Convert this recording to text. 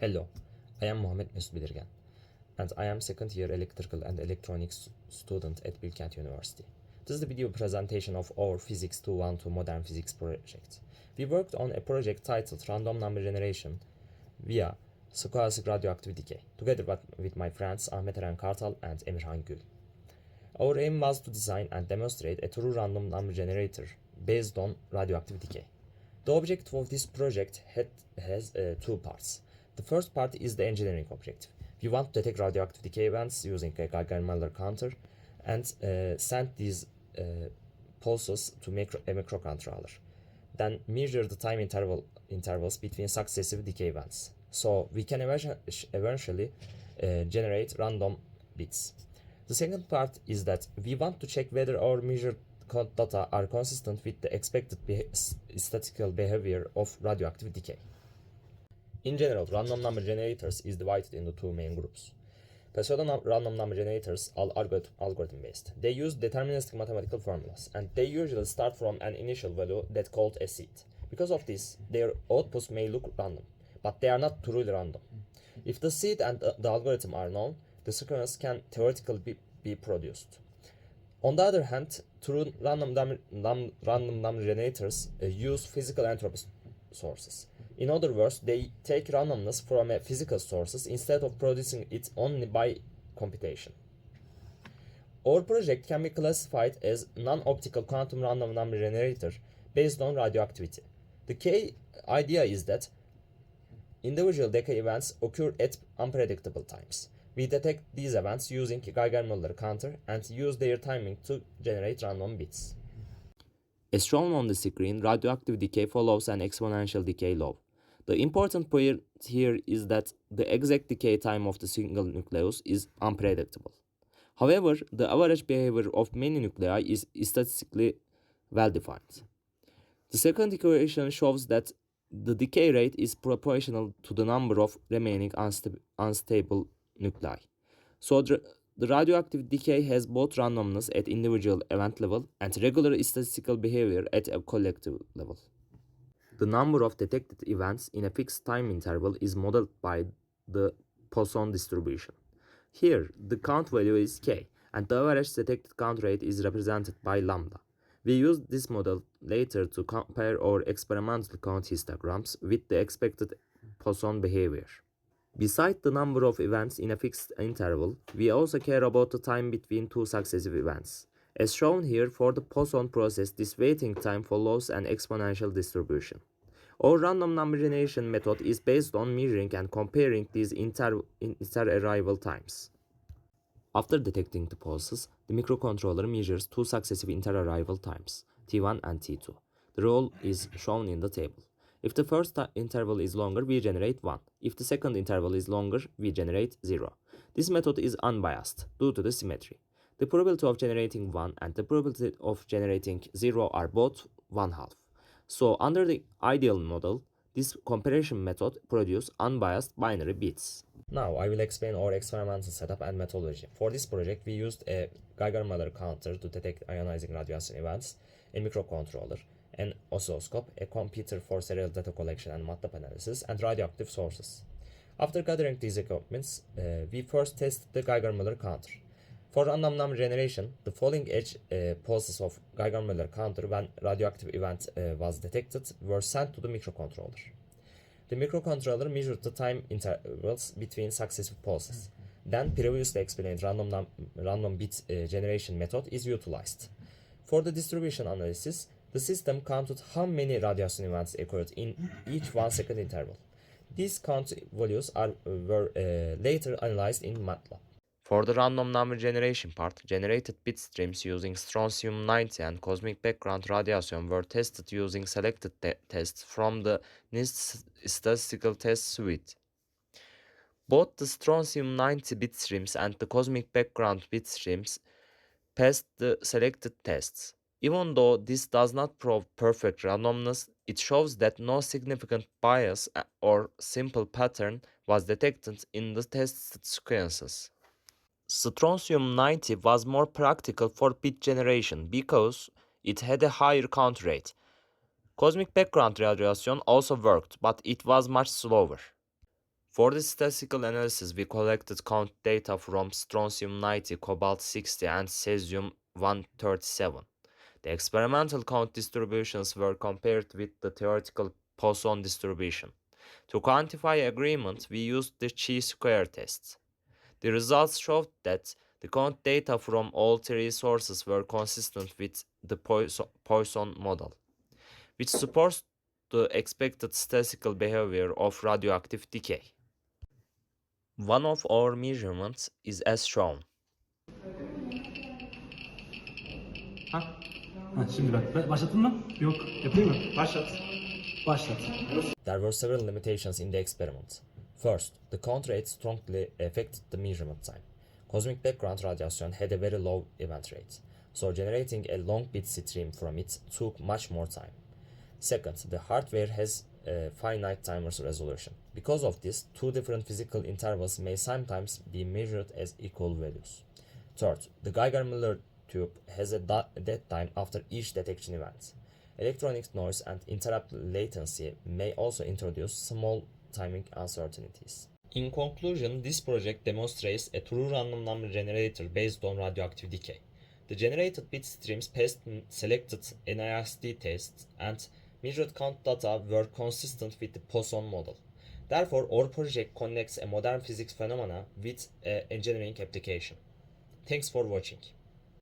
Hello, I am Ahmet Bilkent, and I am second year electrical and electronics student at Bilkent University. This is the video presentation of our PHYS212 Modern Physics project. We worked on a project titled Random Number Generation via Stochastic Radioactive Decay, together with my friends Ahmet, Eren, Kartal, and Emirhan. Our aim was to design and demonstrate a true random number generator based on radioactive decay. The objective of this project has two parts. The first part is the engineering objective. We want to detect radioactive decay events using a Geiger-Müller counter and send these pulses to a microcontroller. Then measure the time intervals between successive decay events. So we can eventually generate random bits. The second part is that we want to check whether our measured data are consistent with the expected statistical behavior of radioactive decay. In general, random number generators is divided into two main groups. Pseudo-random number generators are algorithm-based. They use deterministic mathematical formulas, and they usually start from an initial value that's called a seed. Because of this, their outputs may look random, but they are not truly random. If the seed and the algorithm are known, the sequence can theoretically be produced. On the other hand, true random number generators use physical entropy sources. In other words, they take randomness from a physical sources instead of producing it only by computation. Our project can be classified as non-optical quantum random number generator based on radioactivity. The key idea is that individual decay events occur at unpredictable times. We detect these events using a Geiger-Müller counter and use their timing to generate random bits. As shown on the screen, radioactive decay follows an exponential decay law. The important point here is that the exact decay time of the single nucleus is unpredictable. However, the average behavior of many nuclei is statistically well defined. The second equation shows that the decay rate is proportional to the number of remaining unstable nuclei. So the radioactive decay has both randomness at individual event level and regular statistical behavior at a collective level. The number of detected events in a fixed time interval is modeled by the Poisson distribution. Here, the count value is k, and the average detected count rate is represented by lambda. We used this model later to compare our experimental count histograms with the expected Poisson behavior. Besides the number of events in a fixed interval, we also care about the time between two successive events. As shown here, for the Poisson process, this waiting time follows an exponential distribution. Our random number generation method is based on measuring and comparing these inter-arrival times. After detecting the pulses, the microcontroller measures two successive inter-arrival times, T1 and T2. The role is shown in the table. If the first interval is longer, we generate 1. If the second interval is longer, we generate 0. This method is unbiased due to the symmetry. The probability of generating 1 and the probability of generating 0 are both 1/2. So under the ideal model, this comparison method produces unbiased binary bits. Now I will explain our experimental setup and methodology. For this project, we used a Geiger-Müller counter to detect ionizing radiation events, a microcontroller, an oscilloscope, a computer for serial data collection and MATLAB analysis, and radioactive sources. After gathering these equipments, we first tested the Geiger-Müller counter. For random number generation, the falling edge pulses of Geiger-Müller counter when radioactive event was detected were sent to the microcontroller. The microcontroller measured the time intervals between successive pulses. Then previously explained random bit generation method is utilized. For the distribution analysis, the system counted how many radiation events occurred in each 1 second interval. These count values were later analyzed in MATLAB. For the random number generation part, generated bit streams using strontium-90 and cosmic background radiation were tested using selected tests from the NIST statistical test suite. Both the strontium-90 bit streams and the cosmic background bit streams passed the selected tests. Even though this does not prove perfect randomness, it shows that no significant bias or simple pattern was detected in the tested sequences. Strontium-90 was more practical for bit generation because it had a higher count rate. Cosmic background radiation also worked, but it was much slower. For the statistical analysis, we collected count data from strontium-90, cobalt-60, and cesium-137. The experimental count distributions were compared with the theoretical Poisson distribution. To quantify agreement, we used the chi-square test. The results showed that the count data from all three sources were consistent with the Poisson model, which supports the expected statistical behavior of radioactive decay. One of our measurements is as shown. Şimdi bak. Başlattın mı? Yok. Yapayım mı? Başlat. Başlat. There were several limitations in the experiment. First, the count rate strongly affected the measurement time. Cosmic background radiation had a very low event rate, so generating a long bit stream from it took much more time. Second, the hardware has a finite timer's resolution. Because of this, two different physical intervals may sometimes be measured as equal values. Third, the Geiger-Müller tube has a dead time after each detection event. Electronic noise and interrupt latency may also introduce small timing uncertainties. In conclusion, this project demonstrates a true random number generator based on radioactive decay. The generated bit streams passed selected NIST tests and measured count data were consistent with the Poisson model. Therefore, our project connects a modern physics phenomena with an engineering application. Thanks for watching.